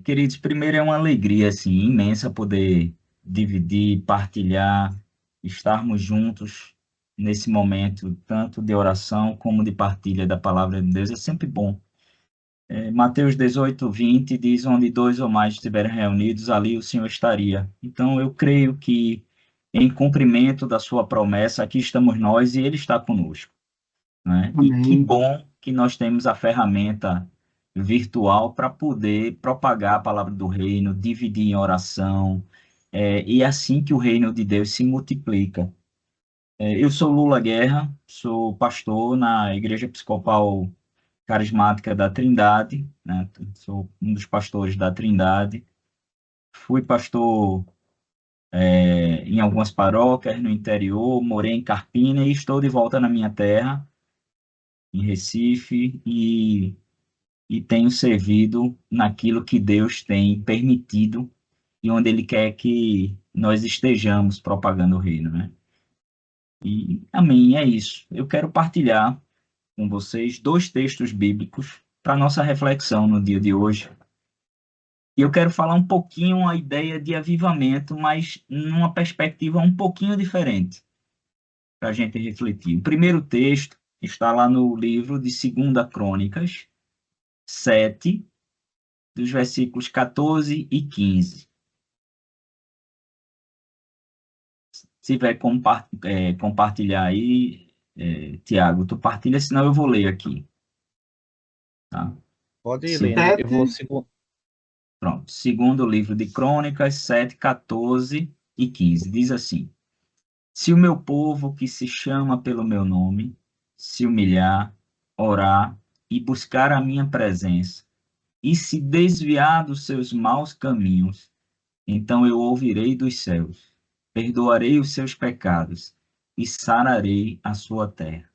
Queridos, primeiro é uma alegria assim, imensa poder dividir, partilhar, estarmos juntos nesse momento, tanto de oração como de partilha da palavra de Deus. É sempre bom. Mateus 18:20 diz: Onde dois ou mais estiverem reunidos, ali o Senhor estaria. Então, eu creio que, em cumprimento da sua promessa, aqui estamos nós e Ele está conosco, né? E que Amém. bom que nós temos a ferramenta virtual para poder propagar a palavra do reino, dividir em oração, e é assim que o reino de Deus se multiplica. Eu sou Lula Guerra, sou pastor na Igreja Episcopal Carismática da Trindade, né? Sou um dos pastores da Trindade. Fui pastor, em algumas paróquias no interior, morei em Carpina e estou de volta na minha terra, em Recife, e tenho servido naquilo que Deus tem permitido e onde Ele quer que nós estejamos propagando o reino, né? E, amém, é isso. Eu quero partilhar com vocês dois textos bíblicos para nossa reflexão no dia de hoje. E eu quero falar um pouquinho a ideia de avivamento, mas numa perspectiva um pouquinho diferente, para a gente refletir. O primeiro texto está lá no livro de 2 Crônicas 7, dos versículos 14 e 15. Se tiver compartilhar aí, Tiago, tu partilha, senão eu vou ler aqui, tá? Pode ir lendo, eu vou Sete. segundo. Pronto. Segundo livro de Crônicas 7, 14 e 15. Diz assim: Se o meu povo que se chama pelo meu nome se humilhar, orar e buscar a minha presença e se desviar dos seus maus caminhos, então eu ouvirei dos céus, perdoarei os seus pecados e sararei a sua terra.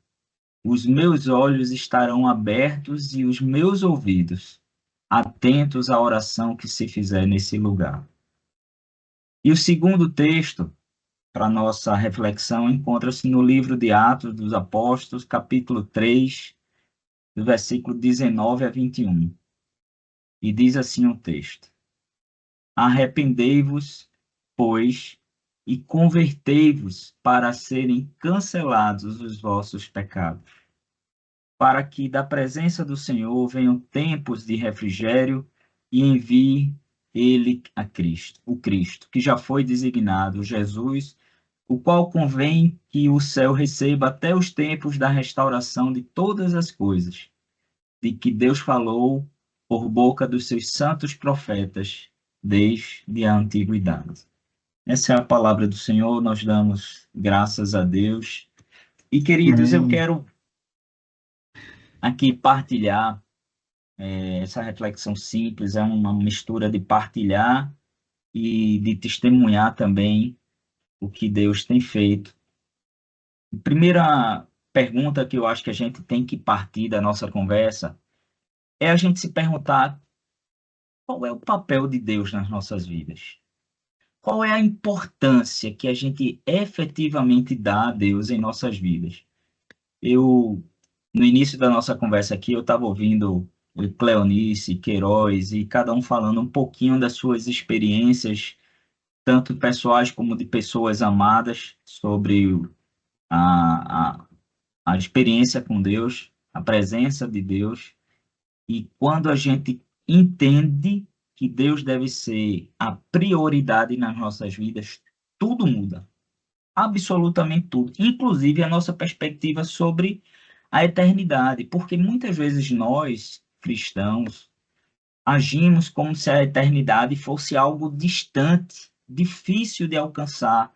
Os meus olhos estarão abertos e os meus ouvidos atentos à oração que se fizer nesse lugar. E o segundo texto para nossa reflexão encontra-se no livro de Atos dos Apóstolos, capítulo 3, do versículo 19 a 21. E diz assim o texto: Arrependei-vos, pois, e convertei-vos para serem cancelados os vossos pecados, para que da presença do Senhor venham tempos de refrigério e envie ele a Cristo, o Cristo, que já foi designado, Jesus, o qual convém que o céu receba até os tempos da restauração de todas as coisas, de que Deus falou por boca dos seus santos profetas desde a antiguidade. Essa é a palavra do Senhor, nós damos graças a Deus. E, queridos, eu Amém. quero aqui partilhar essa reflexão simples, é uma mistura de partilhar e de testemunhar também o que Deus tem feito. A primeira pergunta que eu acho que a gente tem que partir da nossa conversa é a gente se perguntar qual é o papel de Deus nas nossas vidas. Qual é a importância que a gente efetivamente dá a Deus em nossas vidas? Eu, no início da nossa conversa aqui, eu estava ouvindo Cleonice, Queiroz, e cada um falando um pouquinho das suas experiências, tanto pessoais como de pessoas amadas, sobre a, a, a experiência com Deus, a presença de Deus. E quando a gente entende que Deus deve ser a prioridade nas nossas vidas, tudo muda. Absolutamente tudo. Inclusive a nossa perspectiva sobre a eternidade. Porque muitas vezes nós, cristãos, agimos como se a eternidade fosse algo distante, difícil de alcançar.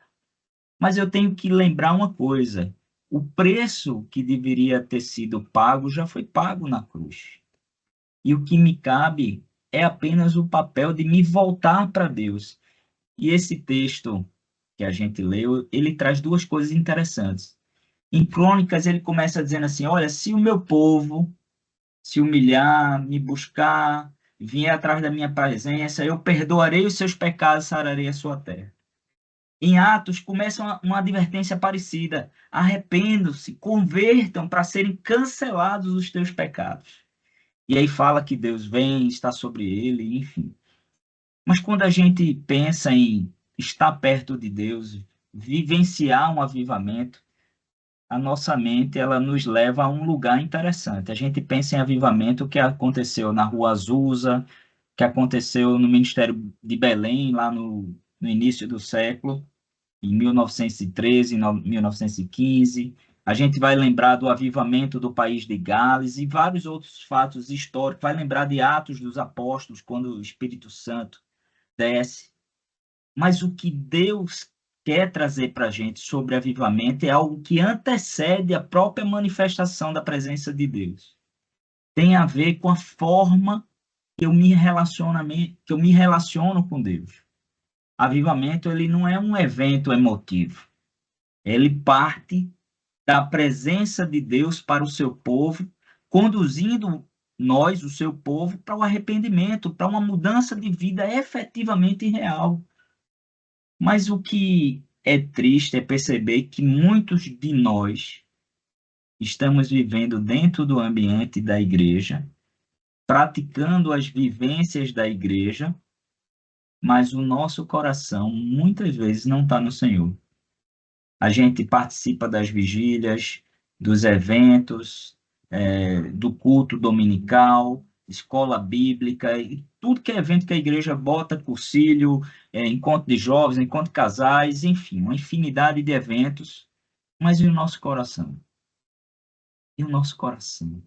Mas eu tenho que lembrar uma coisa: o preço que deveria ter sido pago já foi pago na cruz. E o que me cabe é apenas o papel de me voltar para Deus. E esse texto que a gente leu, ele traz duas coisas interessantes. Em Crônicas, ele começa dizendo assim: Olha, se o meu povo se humilhar, me buscar, vier atrás da minha presença, eu perdoarei os seus pecados, sararei a sua terra. Em Atos, começa uma advertência parecida: arrependam-se, convertam para serem cancelados os teus pecados. E aí fala que Deus vem, está sobre ele, enfim. Mas quando a gente pensa em estar perto de Deus, vivenciar um avivamento, a nossa mente ela nos leva a um lugar interessante. A gente pensa em avivamento que aconteceu na Rua Azusa, que aconteceu no Ministério de Belém, lá no início do século, em 1913, 1915. A gente vai lembrar do avivamento do país de Gales e vários outros fatos históricos. Vai lembrar de Atos dos Apóstolos, quando o Espírito Santo desce. Mas o que Deus quer trazer para a gente sobre avivamento é algo que antecede a própria manifestação da presença de Deus. Tem a ver com a forma que eu me relaciono com Deus. Avivamento, ele não é um evento emotivo. Ele parte da presença de Deus para o seu povo, conduzindo nós, o seu povo, para o arrependimento, para uma mudança de vida efetivamente real. Mas o que é triste é perceber que muitos de nós estamos vivendo dentro do ambiente da igreja, praticando as vivências da igreja, mas o nosso coração muitas vezes não está no Senhor. A gente participa das vigílias, dos eventos, do culto dominical, escola bíblica, e tudo que é evento que a igreja bota, cursilho, encontro de jovens, encontro de casais, enfim, uma infinidade de eventos, mas e o nosso coração? E o nosso coração?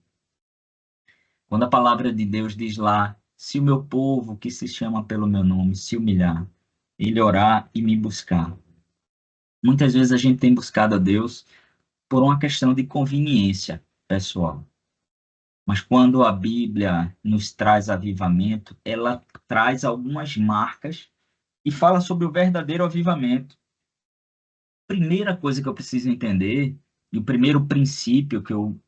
Quando a palavra de Deus diz lá, se o meu povo que se chama pelo meu nome se humilhar, ele orar e me buscar. Muitas vezes a gente tem buscado a Deus por uma questão de conveniência pessoal. Mas quando a Bíblia nos traz avivamento, ela traz algumas marcas e fala sobre o verdadeiro avivamento. Primeira coisa que eu preciso entender, e o primeiro princípio que eu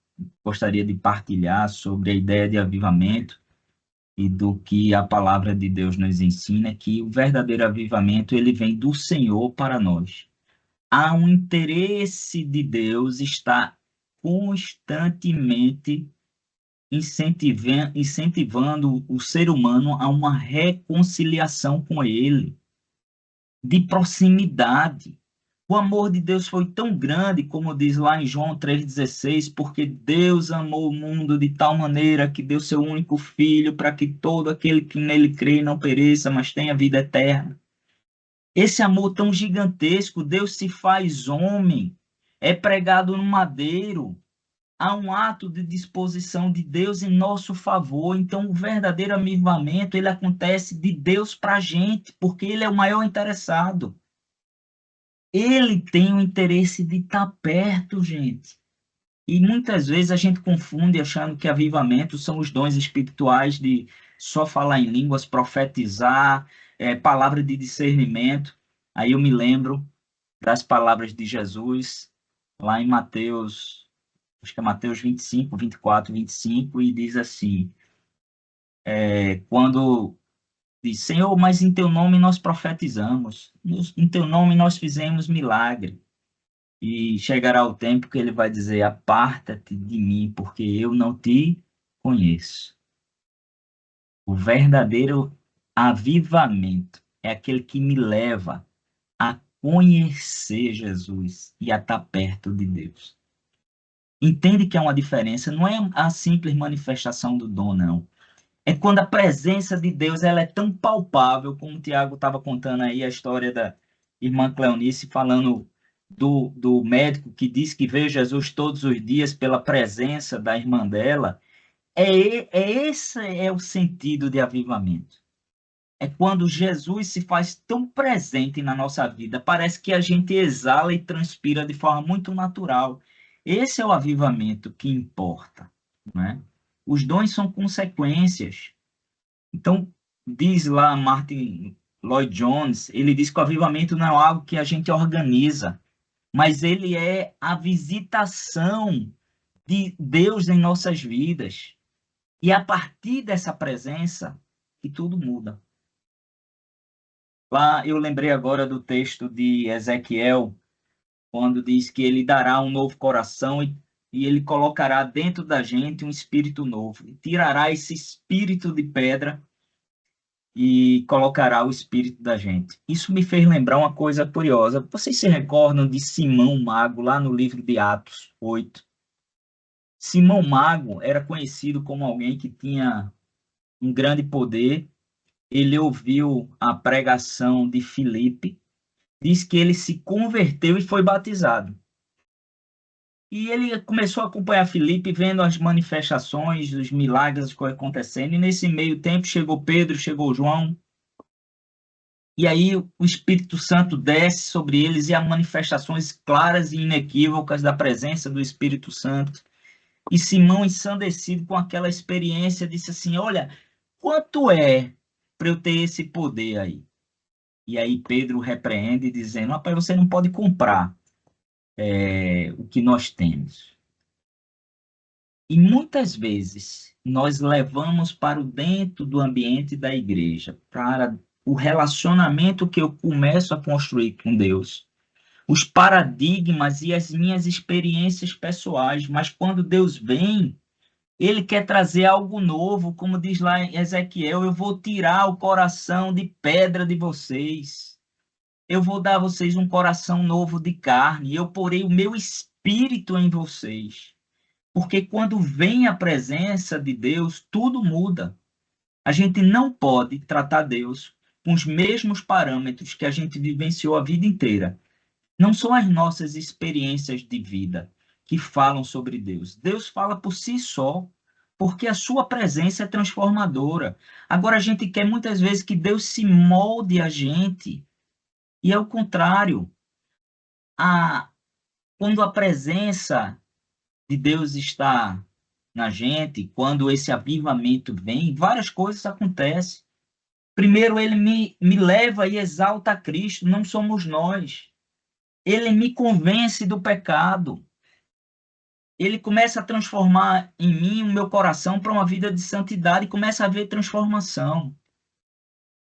gostaria de partilhar sobre a ideia de avivamento e do que a palavra de Deus nos ensina, é que o verdadeiro avivamento ele vem do Senhor para nós. Há um interesse de Deus está constantemente incentivando o ser humano a uma reconciliação com Ele, de proximidade. O amor de Deus foi tão grande, como diz lá em João 3,16, porque Deus amou o mundo de tal maneira que deu seu único filho para que todo aquele que nele crê não pereça, mas tenha vida eterna. Esse amor tão gigantesco, Deus se faz homem, é pregado no madeiro, há um ato de disposição de Deus em nosso favor. Então, o verdadeiro avivamento, ele acontece de Deus para a gente, porque ele é o maior interessado. Ele tem o interesse de estar perto, gente. E muitas vezes a gente confunde achando que avivamento são os dons espirituais de só falar em línguas, profetizar, palavra de discernimento. Aí eu me lembro das palavras de Jesus, lá em Mateus, acho que é Mateus 25, 24, 25, e diz assim, quando diz, Senhor, mas em teu nome nós profetizamos, em teu nome nós fizemos milagre. E chegará o tempo que ele vai dizer, aparta-te de mim, porque eu não te conheço. O verdadeiro avivamento é aquele que me leva a conhecer Jesus e a estar perto de Deus. Entende que é uma diferença, não é a simples manifestação do dom, não. É quando a presença de Deus ela é tão palpável, como o Tiago estava contando aí a história da irmã Cleonice, falando do médico que disse que vê Jesus todos os dias pela presença da irmã dela. Esse é o sentido de avivamento. É quando Jesus se faz tão presente na nossa vida, parece que a gente exala e transpira de forma muito natural. Esse é o avivamento que importa, né? Os dons são consequências. Então, diz lá Martin Lloyd Jones, ele diz que o avivamento não é algo que a gente organiza, mas ele é a visitação de Deus em nossas vidas. E a partir dessa presença, que tudo muda. Lá eu lembrei agora do texto de Ezequiel, quando diz que ele dará um novo coração e ele colocará dentro da gente um espírito novo, e tirará esse espírito de pedra e colocará o espírito da gente. Isso me fez lembrar uma coisa curiosa. Vocês se recordam de Simão Mago, lá no livro de Atos 8? Simão Mago era conhecido como alguém que tinha um grande poder. Ele ouviu a pregação de Filipe, diz que ele se converteu e foi batizado. E ele começou a acompanhar Filipe, vendo as manifestações, os milagres que foram acontecendo. E nesse meio tempo chegou Pedro, chegou João. E aí o Espírito Santo desce sobre eles e há manifestações claras e inequívocas da presença do Espírito Santo. E Simão, ensandecido com aquela experiência, disse assim: Olha, quanto é para eu ter esse poder aí? E aí Pedro repreende, dizendo: Rapaz, você não pode comprar o que nós temos. E muitas vezes nós levamos para o dentro do ambiente da igreja, para o relacionamento que eu começo a construir com Deus, os paradigmas e as minhas experiências pessoais, mas quando Deus vem, ele quer trazer algo novo, como diz lá em Ezequiel: eu vou tirar o coração de pedra de vocês, eu vou dar a vocês um coração novo de carne, eu porei o meu espírito em vocês. Porque quando vem a presença de Deus, tudo muda. A gente não pode tratar Deus com os mesmos parâmetros que a gente vivenciou a vida inteira. Não são as nossas experiências de vida que falam sobre Deus. Deus fala por si só, porque a sua presença é transformadora. Agora a gente quer muitas vezes que Deus se molde a gente, e é o contrário. A, quando a presença de Deus está na gente, quando esse avivamento vem, várias coisas acontecem. Primeiro, ele me leva e exalta a Cristo, não somos nós. Ele me convence do pecado. Ele começa a transformar em mim o meu coração para uma vida de santidade e começa a haver transformação.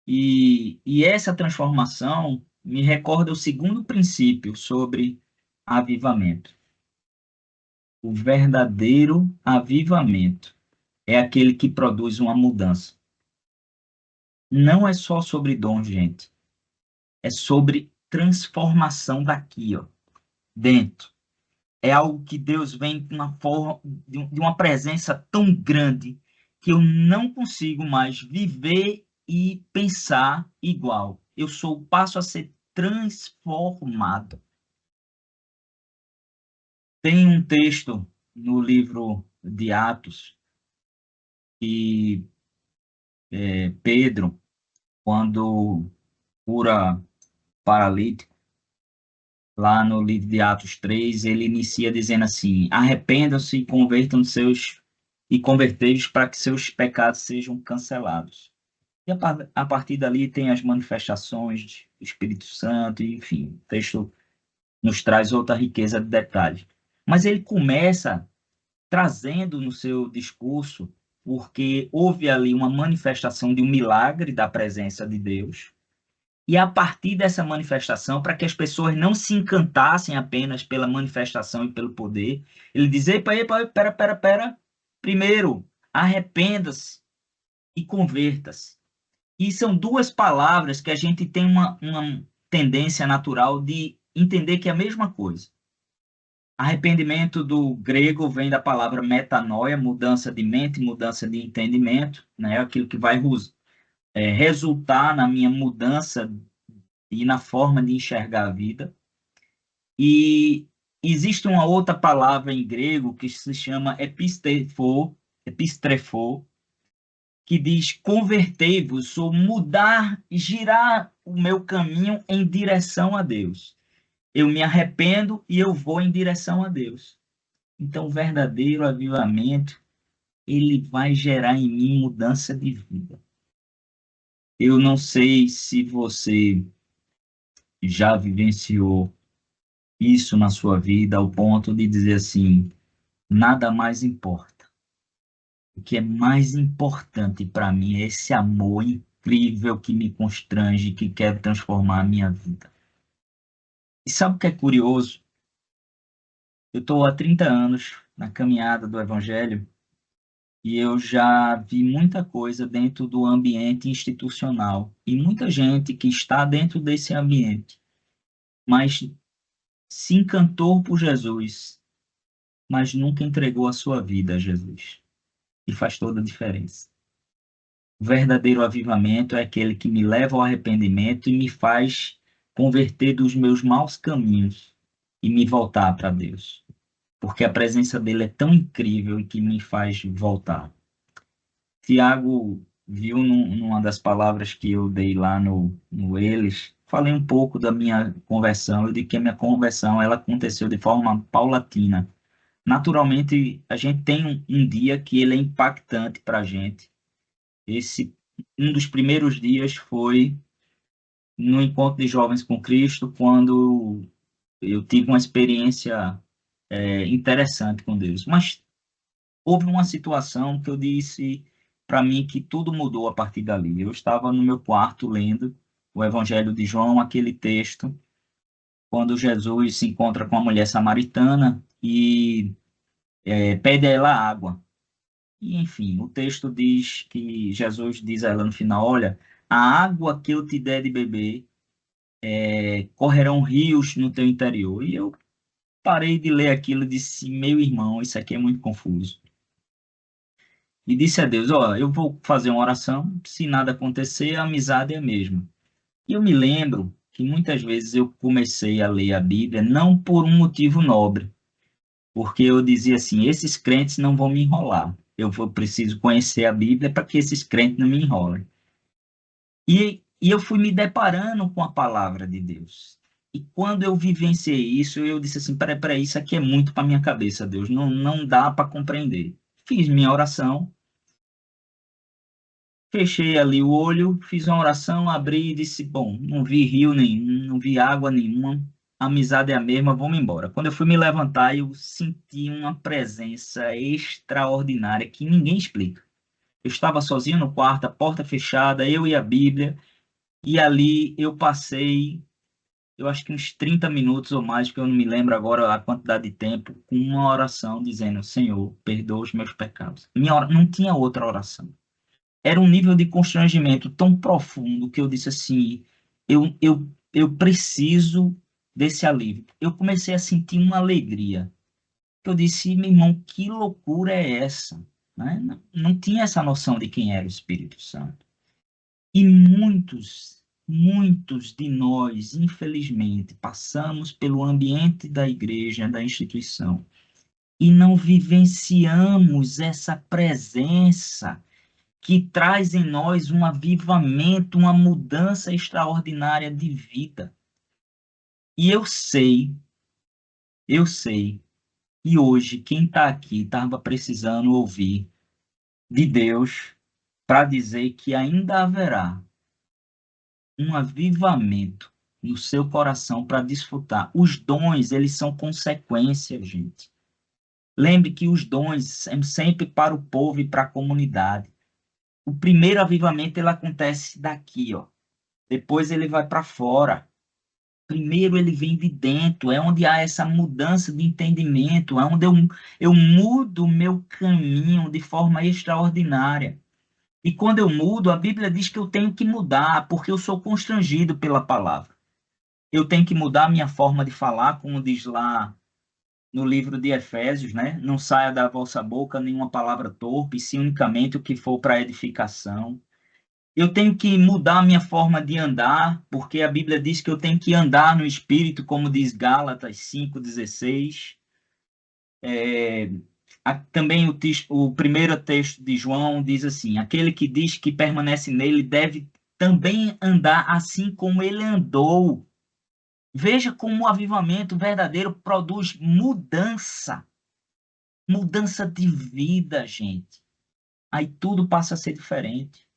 E essa transformação me recorda o segundo princípio sobre avivamento. O verdadeiro avivamento é aquele que produz uma mudança. Não é só sobre dom, gente. É sobre transformação daqui, ó, dentro. É algo que Deus vem com uma forma, de uma presença tão grande que eu não consigo mais viver e pensar igual. Passo a ser transformado. Tem um texto no livro de Atos que Pedro, quando cura paralítico, lá no livro de Atos 3, ele inicia dizendo assim: arrependam-se e convertam seus e convertei-os para que seus pecados sejam cancelados. E a partir dali tem as manifestações do Espírito Santo, e, enfim, o texto nos traz outra riqueza de detalhes. Mas ele começa trazendo no seu discurso, porque houve ali uma manifestação de um milagre da presença de Deus, e a partir dessa manifestação, para que as pessoas não se encantassem apenas pela manifestação e pelo poder, ele diz: epa, epa, pera. Primeiro, arrependa-se e converta-se. E são duas palavras que a gente tem uma tendência natural de entender que é a mesma coisa. Arrependimento do grego vem da palavra metanoia, mudança de mente, mudança de entendimento, né? Aquilo que vai resultar na minha mudança e na forma de enxergar a vida. E existe uma outra palavra em grego que se chama epistrefo, que diz convertei-vos, ou mudar, girar o meu caminho em direção a Deus. Eu me arrependo e eu vou em direção a Deus. Então, o verdadeiro avivamento, ele vai gerar em mim mudança de vida. Eu não sei se você já vivenciou isso na sua vida ao ponto de dizer assim: nada mais importa. O que é mais importante para mim é esse amor incrível que me constrange, que quer transformar a minha vida. E sabe o que é curioso? Eu estou há 30 anos na caminhada do Evangelho e eu já vi muita coisa dentro do ambiente institucional e muita gente que está dentro desse ambiente, mas se encantou por Jesus, mas nunca entregou a sua vida a Jesus. E faz toda a diferença. O verdadeiro avivamento é aquele que me leva ao arrependimento e me faz converter dos meus maus caminhos e me voltar para Deus. Porque a presença dele é tão incrível e que me faz voltar. Tiago viu numa das palavras que eu dei lá no Eles, falei um pouco da minha conversão, eu digo que a minha conversão ela aconteceu de forma paulatina. Naturalmente, a gente tem um dia que ele é impactante para a gente. Um dos primeiros dias foi no encontro de jovens com Cristo, quando eu tive uma experiência interessante com Deus. Mas houve uma situação que eu disse para mim que tudo mudou a partir dali. Eu estava no meu quarto lendo o Evangelho de João, aquele texto, quando Jesus se encontra com a mulher samaritana e pede a ela água. E, enfim, o texto diz que Jesus diz a ela no final: Olha, a água que eu te der de beber, correrão rios no teu interior. E eu parei de ler aquilo e disse: Meu irmão, isso aqui é muito confuso. E disse a Deus: Ó, eu vou fazer uma oração, se nada acontecer, a amizade é a mesma. E eu me lembro que muitas vezes eu comecei a ler a Bíblia não por um motivo nobre, porque eu dizia assim: esses crentes não vão me enrolar. Preciso conhecer a Bíblia para que esses crentes não me enrolem. E eu fui me deparando com a palavra de Deus. E quando eu vivenciei isso, eu disse assim: peraí, isso aqui é muito para minha cabeça, Deus, não dá para compreender. Fiz minha oração, fechei ali o olho, fiz uma oração, abri e disse: bom, não vi rio nenhum, não vi água nenhuma, a amizade é a mesma, vamos embora. Quando eu fui me levantar, eu senti uma presença extraordinária que ninguém explica. Eu estava sozinho no quarto, a porta fechada, eu e a Bíblia. E ali eu passei, eu acho que uns 30 minutos ou mais, que eu não me lembro agora a quantidade de tempo, com uma oração dizendo: Senhor, perdoa os meus pecados. Não tinha outra oração. Era um nível de constrangimento tão profundo que eu disse assim: eu preciso desse alívio. Eu comecei a sentir uma alegria. Eu disse: meu irmão, que loucura é essa? Né? Não tinha essa noção de quem era o Espírito Santo. E muitos de nós, infelizmente, passamos pelo ambiente da igreja, da instituição, e não vivenciamos essa presença que traz em nós um avivamento, uma mudança extraordinária de vida. E eu sei, e hoje quem está aqui estava precisando ouvir de Deus para dizer que ainda haverá um avivamento no seu coração para desfrutar. Os dons, eles são consequência, gente. Lembre que os dons são sempre para o povo e para a comunidade. O primeiro avivamento ele acontece daqui, ó. Depois ele vai para fora. Primeiro ele vem de dentro, é onde há essa mudança de entendimento, é onde eu mudo o meu caminho de forma extraordinária. E quando eu mudo, a Bíblia diz que eu tenho que mudar, porque eu sou constrangido pela palavra. Eu tenho que mudar a minha forma de falar, como diz lá no livro de Efésios, né? Não saia da vossa boca nenhuma palavra torpe, sim unicamente o que for para edificação. Eu tenho que mudar a minha forma de andar, porque a Bíblia diz que eu tenho que andar no Espírito, como diz Gálatas 5,16. Também o primeiro texto de João diz assim: aquele que diz que permanece nele deve também andar assim como ele andou. Veja como o avivamento verdadeiro produz mudança, mudança de vida, gente. Aí tudo passa a ser diferente.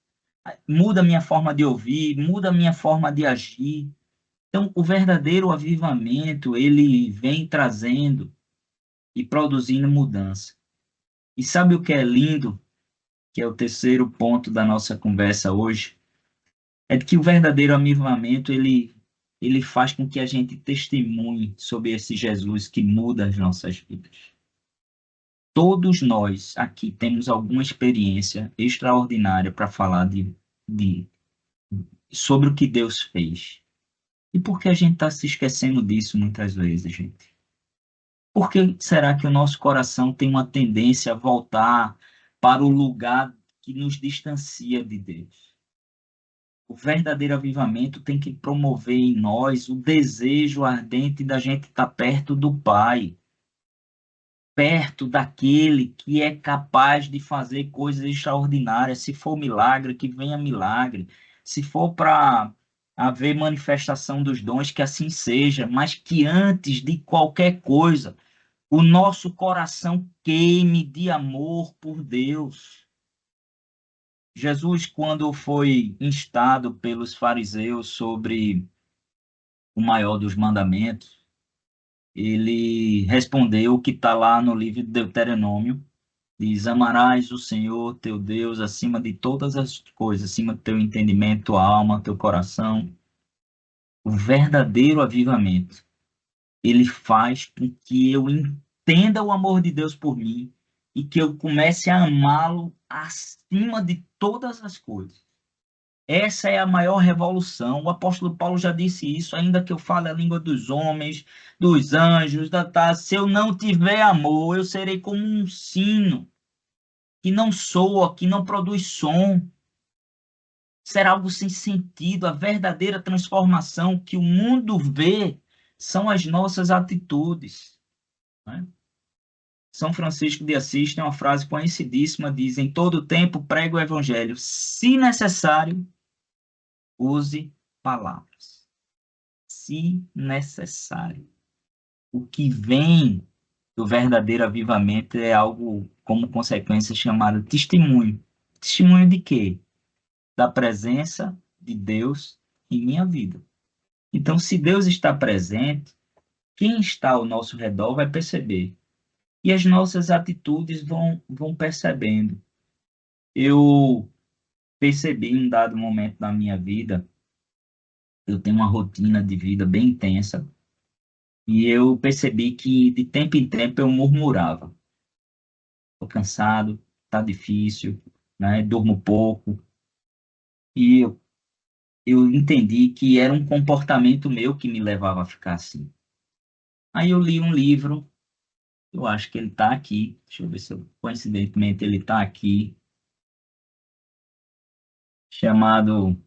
Muda a minha forma de ouvir, muda a minha forma de agir. Então, o verdadeiro avivamento, ele vem trazendo e produzindo mudança. E sabe o que é lindo, que é o terceiro ponto da nossa conversa hoje? É que o verdadeiro avivamento, ele faz com que a gente testemunhe sobre esse Jesus que muda as nossas vidas. Todos nós aqui temos alguma experiência extraordinária para falar de, sobre o que Deus fez. E por que a gente está se esquecendo disso muitas vezes, gente? Por que será que o nosso coração tem uma tendência a voltar para o lugar que nos distancia de Deus? O verdadeiro avivamento tem que promover em nós o desejo ardente da gente estar perto do Pai, perto daquele que é capaz de fazer coisas extraordinárias. Se for milagre, que venha milagre. Se for para haver manifestação dos dons, que assim seja, mas que antes de qualquer coisa, o nosso coração queime de amor por Deus. Jesus, quando foi instado pelos fariseus sobre o maior dos mandamentos, ele respondeu o que está lá no livro de Deuteronômio, diz: amarás o Senhor teu Deus acima de todas as coisas, acima do teu entendimento, tua alma, teu coração. O verdadeiro avivamento, ele faz com que eu entenda o amor de Deus por mim e que eu comece a amá-lo acima de todas as coisas. Essa é a maior revolução. O apóstolo Paulo já disse isso, ainda que eu fale a língua dos homens, dos anjos, se eu não tiver amor, eu serei como um sino que não soa, que não produz som. Será algo sem sentido. A verdadeira transformação que o mundo vê são as nossas atitudes, né? São Francisco de Assis tem uma frase conhecidíssima, diz: em todo tempo prega o evangelho, se necessário, use palavras. Se necessário. O que vem do verdadeiro avivamento é algo como consequência chamado testemunho. Testemunho de quê? Da presença de Deus em minha vida. Então, se Deus está presente, quem está ao nosso redor vai perceber. E as nossas atitudes vão percebendo. Eu percebi em um dado momento da minha vida, eu tenho uma rotina de vida bem intensa, e eu percebi que de tempo em tempo eu murmurava. Estou cansado, está difícil, né? Durmo pouco. E eu entendi que era um comportamento meu que me levava a ficar assim. Aí eu li um livro, eu acho que ele está aqui, deixa eu ver se coincidentemente ele está aqui, chamado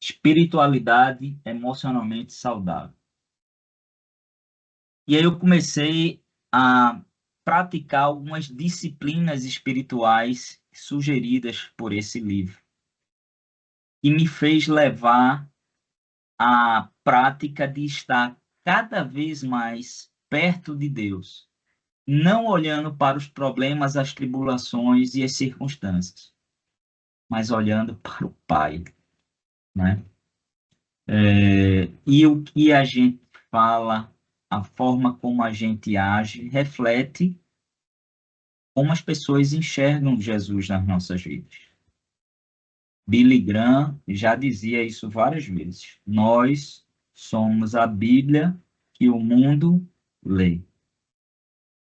Espiritualidade Emocionalmente Saudável. E aí eu comecei a praticar algumas disciplinas espirituais sugeridas por esse livro, e me fez levar à prática de estar cada vez mais perto de Deus, não olhando para os problemas, as tribulações e as circunstâncias, mas olhando para o Pai, né? E o que a gente fala, a forma como a gente age, reflete como as pessoas enxergam Jesus nas nossas vidas. Billy Graham já dizia isso várias vezes. Nós somos a Bíblia que o mundo lê.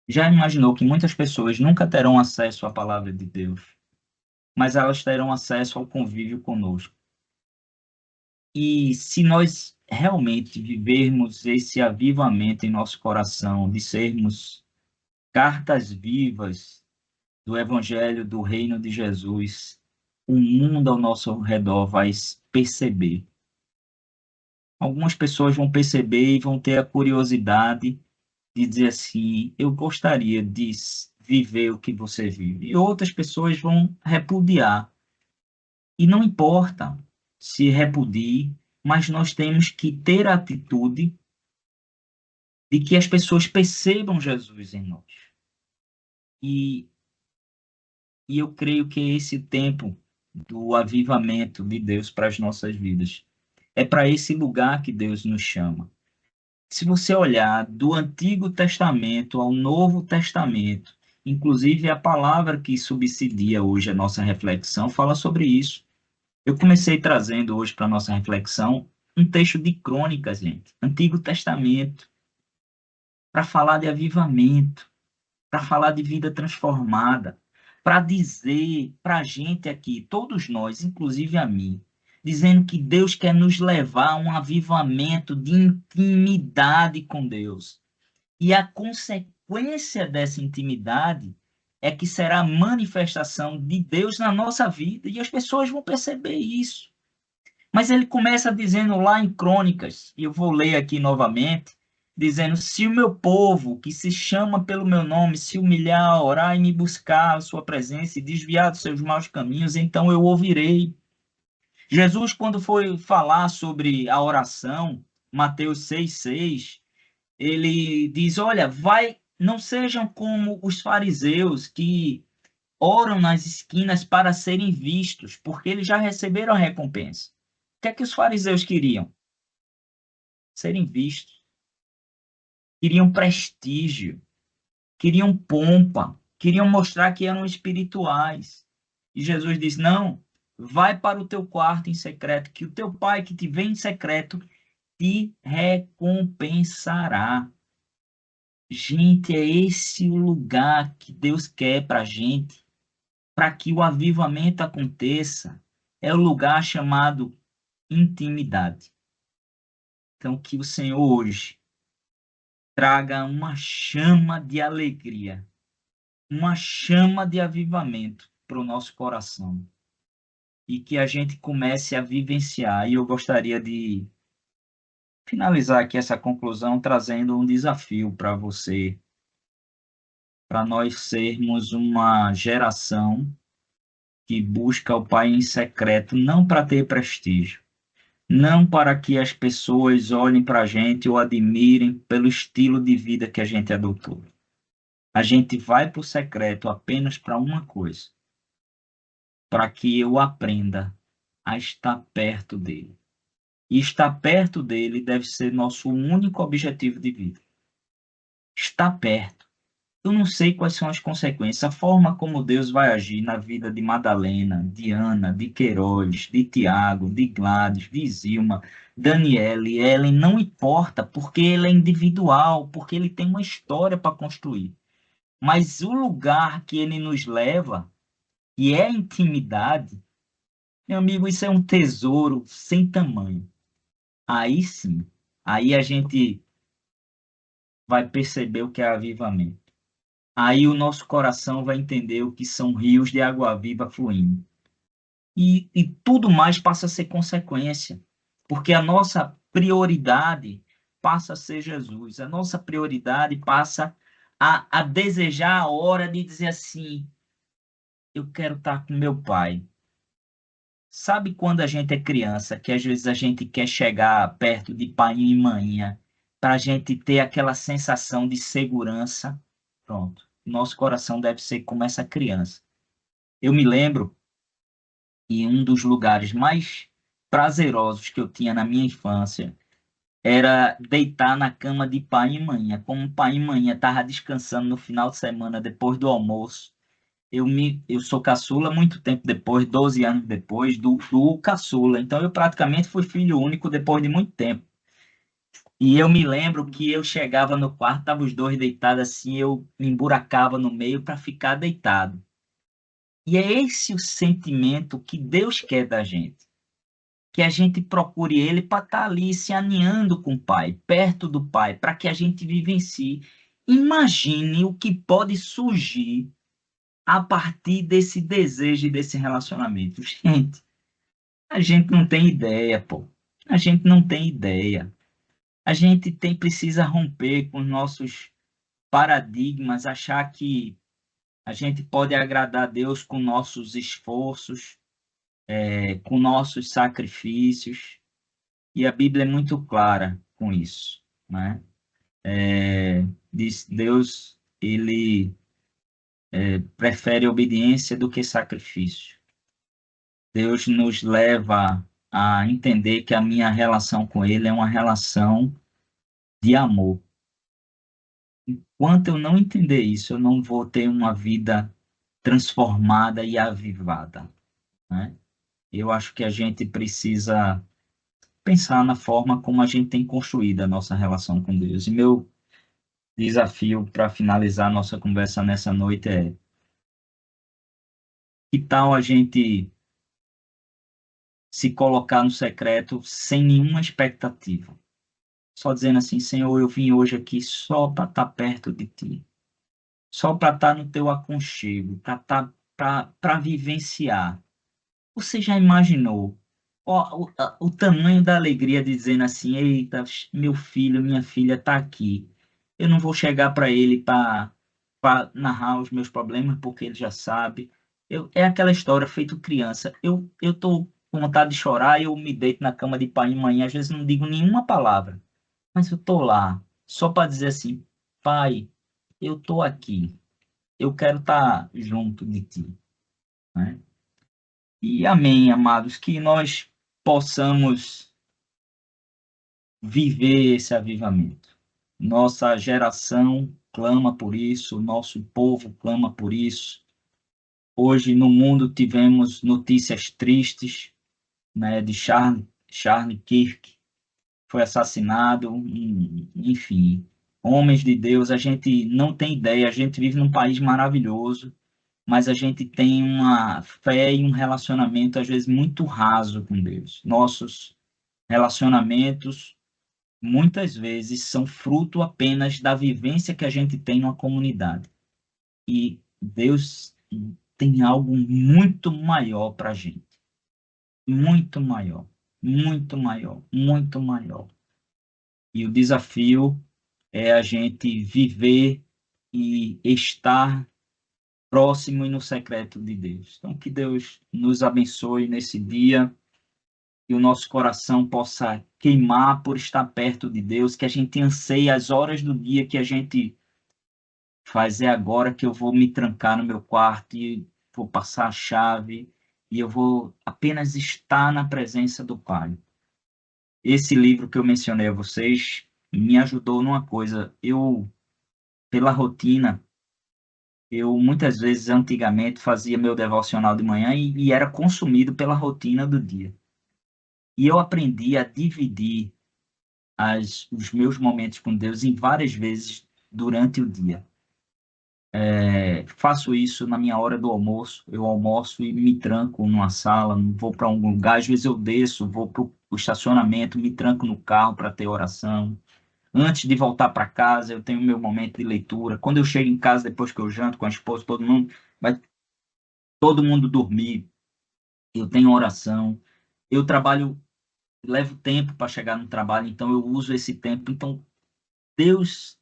Já imaginou que muitas pessoas nunca terão acesso à palavra de Deus, mas elas terão acesso ao convívio conosco? E se nós realmente vivermos esse avivamento em nosso coração, de sermos cartas vivas do Evangelho do Reino de Jesus, o mundo ao nosso redor vai perceber. Algumas pessoas vão perceber e vão ter a curiosidade de dizer assim: eu gostaria de viver o que você vive. E outras pessoas vão repudiar. E não importa se repudie, mas nós temos que ter a atitude de que as pessoas percebam Jesus em nós. E, e eu creio que esse tempo do avivamento de Deus para as nossas vidas é para esse lugar que Deus nos chama. Se você olhar do Antigo Testamento ao Novo Testamento, inclusive a palavra que subsidia hoje a nossa reflexão fala sobre isso. Eu comecei trazendo hoje para a nossa reflexão um texto de Crônicas, gente, Antigo Testamento, para falar de avivamento. para falar de vida transformada, para dizer para a gente aqui, todos nós, inclusive a mim, dizendo que Deus quer nos levar a um avivamento de intimidade com Deus. E a consequência dessa intimidade é que será a manifestação de Deus na nossa vida, e as pessoas vão perceber isso. Mas ele começa dizendo lá em Crônicas, e eu vou ler aqui novamente, dizendo: se o meu povo, que se chama pelo meu nome, se humilhar, orar e me buscar a sua presença e desviar dos seus maus caminhos, então eu ouvirei. Jesus, quando foi falar sobre a oração, Mateus 6,6, ele diz: olha, não sejam como os fariseus que oram nas esquinas para serem vistos, porque eles já receberam a recompensa. O que é que os fariseus queriam? Serem vistos. Queriam prestígio, queriam pompa, queriam mostrar que eram espirituais. E Jesus diz: não, vai para o teu quarto em secreto, que o teu pai que te vê em secreto te recompensará. Gente, é esse o lugar que Deus quer para a gente, para que o avivamento aconteça. É o lugar chamado intimidade. Então, que o Senhor hoje traga uma chama de alegria, uma chama de avivamento para o nosso coração e que a gente comece a vivenciar. E eu gostaria de finalizar aqui essa conclusão trazendo um desafio para você, para nós sermos uma geração que busca o Pai em secreto, não para ter prestígio, não para que as pessoas olhem para a gente ou admirem pelo estilo de vida que a gente adotou. A gente vai para o secreto apenas para uma coisa: para que eu aprenda a estar perto dele. E estar perto dele deve ser nosso único objetivo de vida. Estar perto. Eu não sei quais são as consequências, a forma como Deus vai agir na vida de Madalena, de Ana, de Queiroz, de Tiago, de Gladys, de Zilma, Daniele, Ellen, não importa, porque ele é individual, porque ele tem uma história para construir. Mas o lugar que ele nos leva, e é a intimidade, meu amigo, isso é um tesouro sem tamanho. Aí sim, aí a gente vai perceber o que é avivamento. Aí o nosso coração vai entender o que são rios de água viva fluindo. E tudo mais passa a ser consequência, porque a nossa prioridade passa a ser Jesus. A nossa prioridade passa a desejar a hora de dizer assim: eu quero estar com meu pai. Sabe quando a gente é criança, que às vezes a gente quer chegar perto de pai e mãe para a gente ter aquela sensação de segurança? Pronto. Nosso coração deve ser como essa criança. Eu me lembro, e um dos lugares mais prazerosos que eu tinha na minha infância era deitar na cama de pai e mãe. Como pai e mãe estavam descansando no final de semana, depois do almoço, eu sou caçula muito tempo depois, 12 anos depois do caçula. Então eu praticamente fui filho único depois de muito tempo. E eu me lembro que eu chegava no quarto, estavam os dois deitados assim, eu me emburacava no meio para ficar deitado. E é esse o sentimento que Deus quer da gente. Que a gente procure Ele para estar ali se aninhando com o Pai, perto do Pai, para que a gente vivencie. Imagine o que pode surgir a partir desse desejo e desse relacionamento. Gente, a gente não tem ideia, pô. A gente não tem ideia. A gente precisa romper com os nossos paradigmas, achar que a gente pode agradar a Deus com nossos esforços, com nossos sacrifícios. E a Bíblia é muito clara com isso, né? Diz Deus, ele prefere obediência do que sacrifício. Deus nos leva a entender que a minha relação com Ele é uma relação de amor. Enquanto eu não entender isso, eu não vou ter uma vida transformada e avivada, né? Eu acho que a gente precisa pensar na forma como a gente tem construído a nossa relação com Deus. E desafio para finalizar nossa conversa nessa noite é: que tal a gente se colocar no secreto sem nenhuma expectativa? Só dizendo assim: Senhor, eu vim hoje aqui só para estar perto de Ti, só para estar no Teu aconchego, para vivenciar. Você já imaginou o tamanho da alegria de dizendo assim: eita, meu filho, minha filha está aqui. Eu não vou chegar para ele para narrar os meus problemas, porque ele já sabe. É aquela história feito criança. Eu tô com vontade de chorar, eu me deito na cama de pai e mãe, às vezes não digo nenhuma palavra, mas eu tô lá só para dizer assim: pai, eu tô aqui. Eu quero estar junto de ti, né? E amém, amados, que nós possamos viver esse avivamento. Nossa geração clama por isso, nosso povo clama por isso. Hoje no mundo tivemos notícias tristes, né, de Charlie Kirk, foi assassinado, enfim. Homens de Deus, a gente não tem ideia, a gente vive num país maravilhoso, mas a gente tem uma fé e um relacionamento, às vezes, muito raso com Deus. Nossos relacionamentos, muitas vezes, são fruto apenas da vivência que a gente tem numa comunidade. E Deus tem algo muito maior para a gente. Muito maior, muito maior, muito maior. E o desafio é a gente viver e estar próximo e no secreto de Deus. Então, que Deus nos abençoe nesse dia, que o nosso coração possa queimar por estar perto de Deus, que a gente anseie as horas do dia que a gente faz é agora que eu vou me trancar no meu quarto e vou passar a chave e eu vou apenas estar na presença do Pai. Esse livro que eu mencionei a vocês me ajudou numa coisa. Eu, pela rotina, eu muitas vezes antigamente fazia meu devocional de manhã e era consumido pela rotina do dia. E eu aprendi a dividir os meus momentos com Deus em várias vezes durante o dia. Faço isso na minha hora do almoço. Eu almoço e me tranco numa sala, vou para algum lugar. Às vezes eu desço, vou para o estacionamento, me tranco no carro para ter oração. Antes de voltar para casa, eu tenho meu momento de leitura. Quando eu chego em casa, depois que eu janto com a esposa, vai todo mundo dormir. Eu tenho oração. Eu trabalho, levo tempo para chegar no trabalho, então eu uso esse tempo. Então, Deus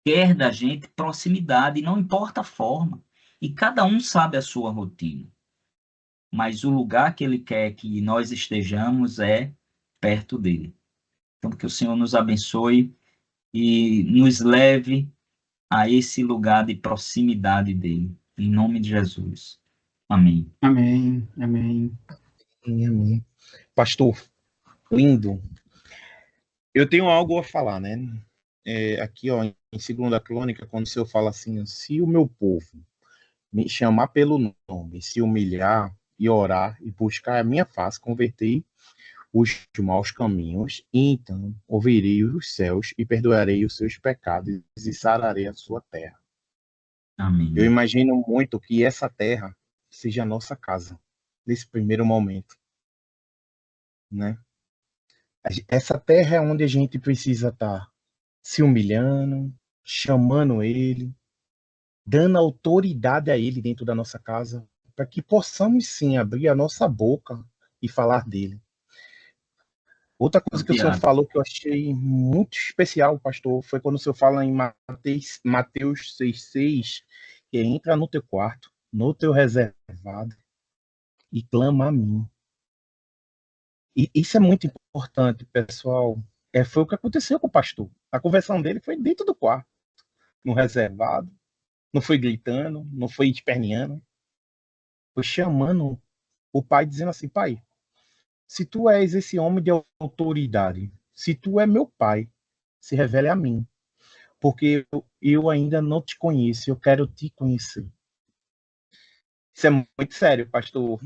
quer da gente proximidade, não importa a forma. E cada um sabe a sua rotina. Mas o lugar que Ele quer que nós estejamos é perto dele. Então, que o Senhor nos abençoe e nos leve a esse lugar de proximidade dele. Em nome de Jesus. Amém. Amém, amém. Amém. Pastor, lindo. Eu tenho algo a falar, né? Aqui, ó, em 2 Crônica, quando o Senhor fala assim: se o meu povo me chamar pelo nome, se humilhar e orar e buscar a minha face, converter os maus caminhos, e então ouvirei os céus e perdoarei os seus pecados e sararei a sua terra. Eu Amém. imagino muito que essa terra seja a nossa casa, nesse primeiro momento, né? Essa terra é onde a gente precisa estar se humilhando, chamando Ele, dando autoridade a Ele dentro da nossa casa, para que possamos sim abrir a nossa boca e falar dele. Outra coisa que o senhor Tiago. falou que eu achei muito especial, pastor, foi quando o senhor fala em Mateus 6,6, que é: entra no teu quarto, no teu reservado, e clama a mim. E isso é muito importante, pessoal. Foi o que aconteceu com o pastor. A conversão dele foi dentro do quarto, no reservado, não foi gritando, não foi esperneando, foi chamando o pai, dizendo assim: pai, se tu és esse homem de autoridade, se tu é meu pai, se revele a mim, porque eu ainda não te conheço, eu quero te conhecer. Isso é muito sério, pastor.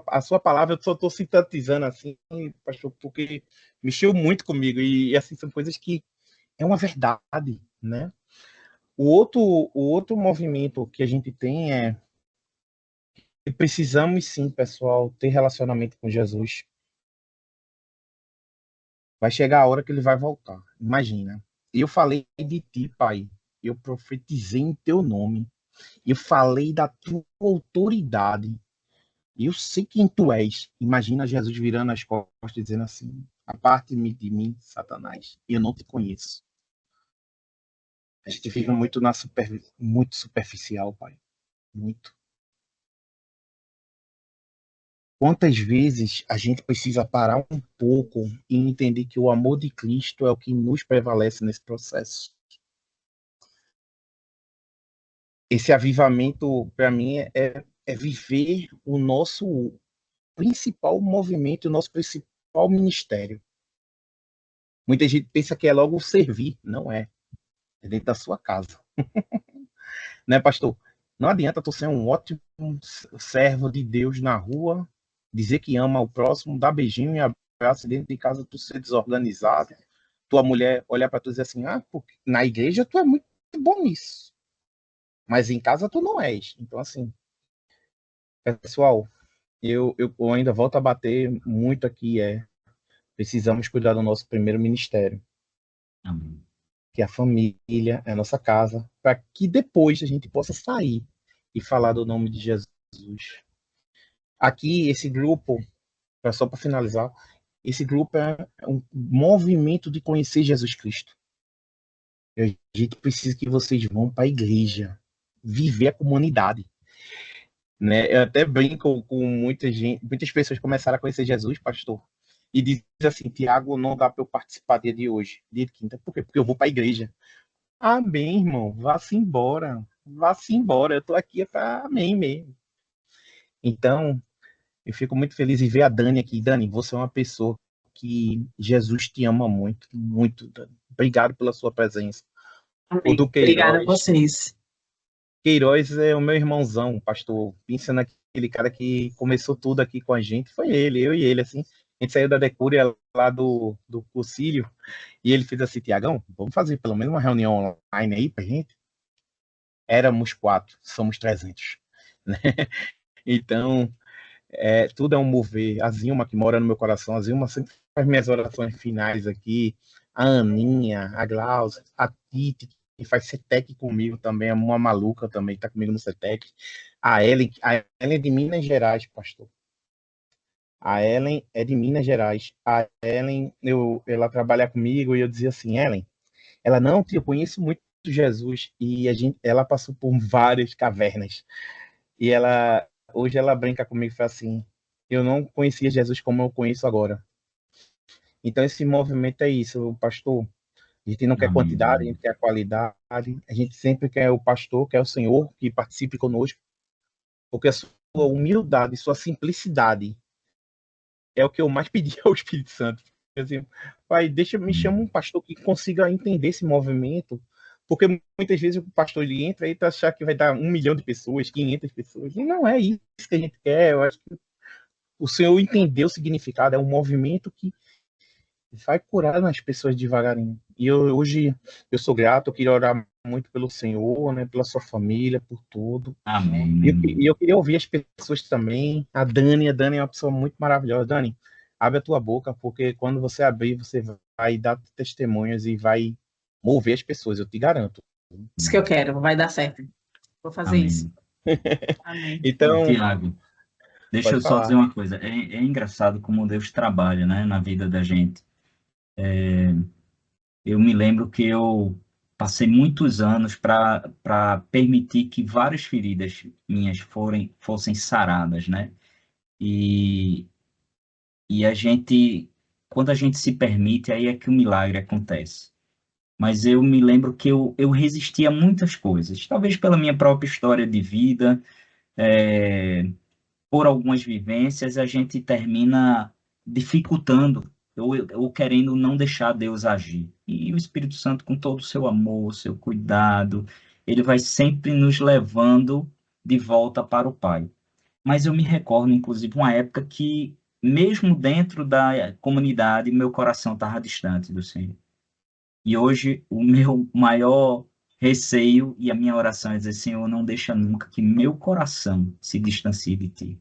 A sua palavra, eu só estou sintetizando assim, pastor, porque mexeu muito comigo. E assim, são coisas que é uma verdade, né? O outro movimento que a gente tem é que precisamos sim, pessoal, ter relacionamento com Jesus. Vai chegar a hora que ele vai voltar. Imagina. Eu falei de ti, Pai. Eu profetizei em teu nome. Eu falei da tua autoridade. Eu sei quem tu és. Imagina Jesus virando as costas e dizendo assim: aparte-me de mim, Satanás. Eu não te conheço. A gente fica muito superficial, Pai. Muito. Quantas vezes a gente precisa parar um pouco e entender que o amor de Cristo é o que nos prevalece nesse processo? Esse avivamento, para mim, é viver o nosso principal movimento, o nosso principal ministério. Muita gente pensa que é logo servir. Não é. É dentro da sua casa. Né, pastor? Não adianta tu ser um ótimo servo de Deus na rua, dizer que ama o próximo, dar beijinho e abraço dentro de casa, tu ser desorganizado. Tua mulher olhar para tu e dizer assim: ah, porque na igreja tu é muito bom nisso, mas em casa tu não és. Então, assim, pessoal, eu ainda volto a bater muito aqui, precisamos cuidar do nosso primeiro ministério, Amém. que é a família, é a nossa casa, para que depois a gente possa sair e falar do nome de Jesus. Aqui, esse grupo, só para finalizar, esse grupo é um movimento de conhecer Jesus Cristo. A gente precisa que vocês vão para a igreja, viver a comunidade. Né? Eu até brinco com muita gente, muitas pessoas começaram a conhecer Jesus, pastor, e dizem assim: Tiago, não dá para eu participar dia de hoje, dia de quinta. Por quê? Porque eu vou para a igreja. Amém, irmão, vá-se embora. Vá-se embora, eu estou aqui para amém mesmo. Então, eu fico muito feliz em ver a Dani aqui. Dani, você é uma pessoa que Jesus te ama muito, muito, Dani. Obrigado pela sua presença. O Amém. do Obrigada a Queiroz. vocês. Queiroz é o meu irmãozão, pastor. Pensa naquele cara que começou tudo aqui com a gente. Foi ele, eu e ele, assim. A gente saiu da Decúria lá do Cursilho e ele fez assim: Tiagão, vamos fazer pelo menos uma reunião online aí pra gente? Éramos 4, somos 300. Né? Então, tudo é um mover. A Zilma, que mora no meu coração, a Zilma sempre faz minhas orações finais aqui. A Aninha, a Glaucia, a Titi, que faz CETEC comigo também, é uma maluca também, que tá comigo no CETEC. A Ellen é de Minas Gerais, pastor. A Ellen é de Minas Gerais. A Ellen, ela trabalha comigo e eu dizia assim: Ellen, ela não, tio, eu conheço muito Jesus e ela passou por várias cavernas. E hoje ela brinca comigo e fala assim: eu não conhecia Jesus como eu conheço agora. Então esse movimento é isso, pastor. A gente não quer quantidade, a Amém. gente quer qualidade. A gente sempre quer o pastor, quer o Senhor que participe conosco, porque a sua humildade, sua simplicidade é o que eu mais pedi ao Espírito Santo. Assim, pai, me chama um pastor que consiga entender esse movimento, porque muitas vezes o pastor ele entra e achar que vai dar 1 milhão de pessoas, 500 pessoas, e não é isso que a gente quer. Eu acho que o Senhor entendeu o significado, é um movimento que vai curar nas pessoas devagarinho. E hoje eu sou grato, eu queria orar muito pelo Senhor, né, pela sua família, por tudo. Amém, E meu eu, irmão. e eu queria ouvir as pessoas também. A Dani é uma pessoa muito maravilhosa. Dani, abre a tua boca, porque quando você abrir, você vai dar testemunhos e vai mover as pessoas, eu te garanto. Isso que eu quero, vai dar certo. Vou fazer isso. Amém. Amém. Ô, Então, Tiago, deixa pode eu só dizer falar. uma coisa. É engraçado como Deus trabalha, né, na vida da gente. Eu me lembro que eu passei muitos anos para permitir que várias feridas minhas fossem saradas, né? E, e quando a gente se permite, aí é que o milagre acontece. Mas eu me lembro que eu resistia a muitas coisas, talvez pela minha própria história de vida, por algumas vivências, a gente termina dificultando ou querendo não deixar Deus agir. E o Espírito Santo, com todo o seu amor, seu cuidado, ele vai sempre nos levando de volta para o Pai. Mas eu me recordo, inclusive, uma época que, mesmo dentro da comunidade, meu coração estava distante do Senhor. E hoje o meu maior receio e a minha oração é dizer, Senhor, não deixa nunca que meu coração se distancie de ti.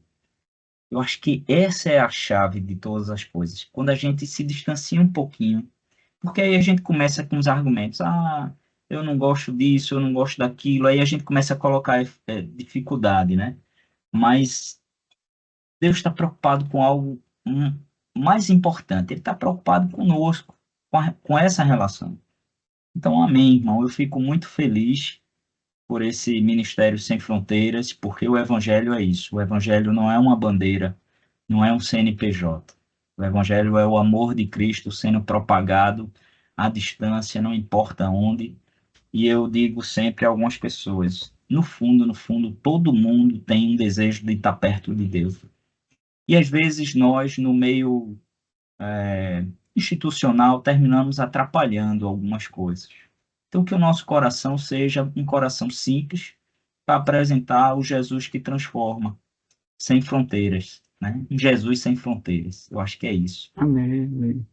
Eu acho que essa é a chave de todas as coisas. Quando a gente se distancia um pouquinho, porque aí a gente começa com os argumentos, eu não gosto disso, eu não gosto daquilo, aí a gente começa a colocar dificuldade, né? Mas Deus está preocupado com algo mais importante, Ele está preocupado conosco, com essa relação. Então, amém, irmão, eu fico muito feliz por esse Ministério Sem Fronteiras, porque o Evangelho é isso, o Evangelho não é uma bandeira, não é um CNPJ. O Evangelho é o amor de Cristo sendo propagado à distância, não importa onde. E eu digo sempre a algumas pessoas, no fundo, todo mundo tem um desejo de estar perto de Deus. E às vezes nós, no meio institucional, terminamos atrapalhando algumas coisas. Então, que o nosso coração seja um coração simples para apresentar o Jesus que transforma, sem fronteiras, né? Um Jesus sem fronteiras. Eu acho que é isso. Amém. Amém.